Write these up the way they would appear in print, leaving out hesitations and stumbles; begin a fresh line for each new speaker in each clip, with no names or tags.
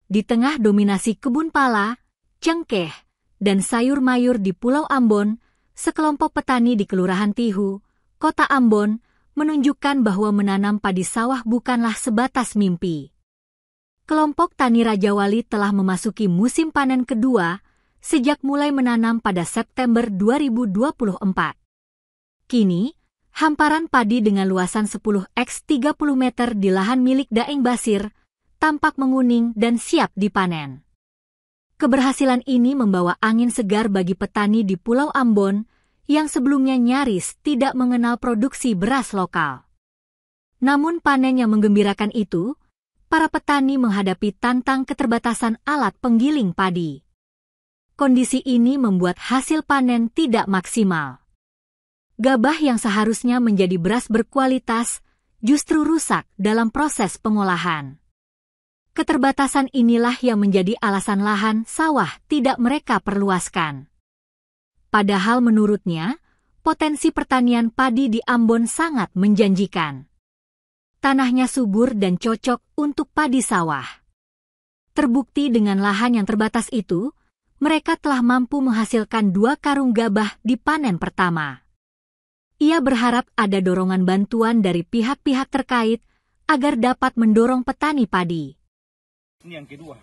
Di tengah dominasi kebun pala, cengkeh, dan sayur mayur di Pulau Ambon, sekelompok petani di Kelurahan Tihu, Kota Ambon, menunjukkan bahwa menanam padi sawah bukanlah sebatas mimpi. Kelompok Tani Raja Wali telah memasuki musim panen kedua sejak mulai menanam pada September 2024. Kini, hamparan padi dengan luasan 10x30 meter di lahan milik Daeng Basir tampak menguning dan siap dipanen. Keberhasilan ini membawa angin segar bagi petani di Pulau Ambon yang sebelumnya nyaris tidak mengenal produksi beras lokal. Namun panen yang menggembirakan itu, para petani menghadapi tantang keterbatasan alat penggiling padi. Kondisi ini membuat hasil panen tidak maksimal. Gabah yang seharusnya menjadi beras berkualitas justru rusak dalam proses pengolahan. Keterbatasan inilah yang menjadi alasan lahan sawah tidak mereka perluaskan. Padahal menurutnya, potensi pertanian padi di Ambon sangat menjanjikan. Tanahnya subur dan cocok untuk padi sawah. Terbukti dengan lahan yang terbatas itu, mereka telah mampu menghasilkan 2 karung gabah di panen pertama. Ia berharap ada dorongan bantuan dari pihak-pihak terkait agar dapat mendorong petani padi.
Ini yang kedua.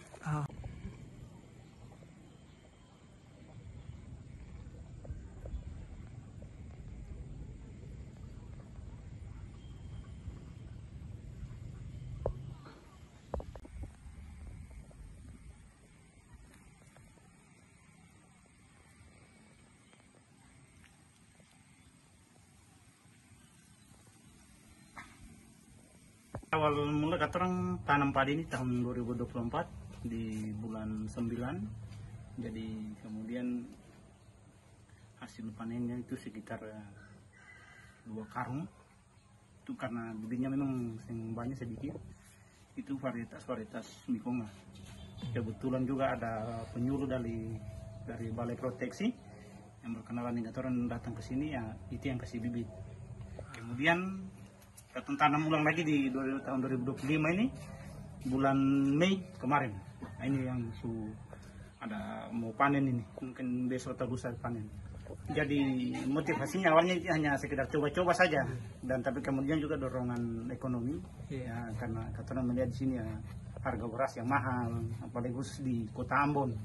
Awal mula kata orang tanam padi ini tahun 2024 di bulan 9. Jadi kemudian hasil panennya itu sekitar 2 karung. Itu karena bibitnya memang banyak sedikit. Itu varietas mikonga. Kebetulan juga ada penyuluh dari Balai Proteksi yang berkenalan dengan orang datang ke sini, ya itu yang kasih bibit. Kemudian kita tanam ulang lagi di tahun 2025 ini, bulan Mei kemarin. Nah, ini yang ada mau panen ini, mungkin besok atau lusa panen. Jadi motivasinya awalnya hanya sekedar coba-coba saja, dan tapi kemudian juga dorongan ekonomi, ya, karena kita melihat di sini ya harga beras yang mahal, apalagi khusus di Kota Ambon.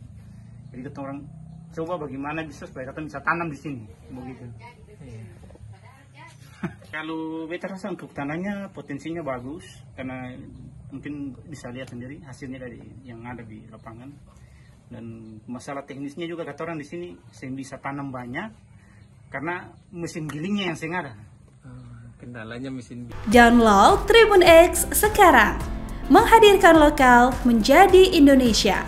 Jadi kita orang coba bagaimana bisa supaya kita bisa tanam di sini, begitu. Kalau beta rasa untuk tanahnya potensinya bagus, karena mungkin bisa lihat sendiri hasilnya dari yang ada di lapangan. Dan masalah teknisnya juga kata orang di sini saya bisa tanam banyak karena mesin gilingnya yang saya ada.
Kendalanya mesin.
Download Tribun X sekarang, menghadirkan lokal menjadi Indonesia.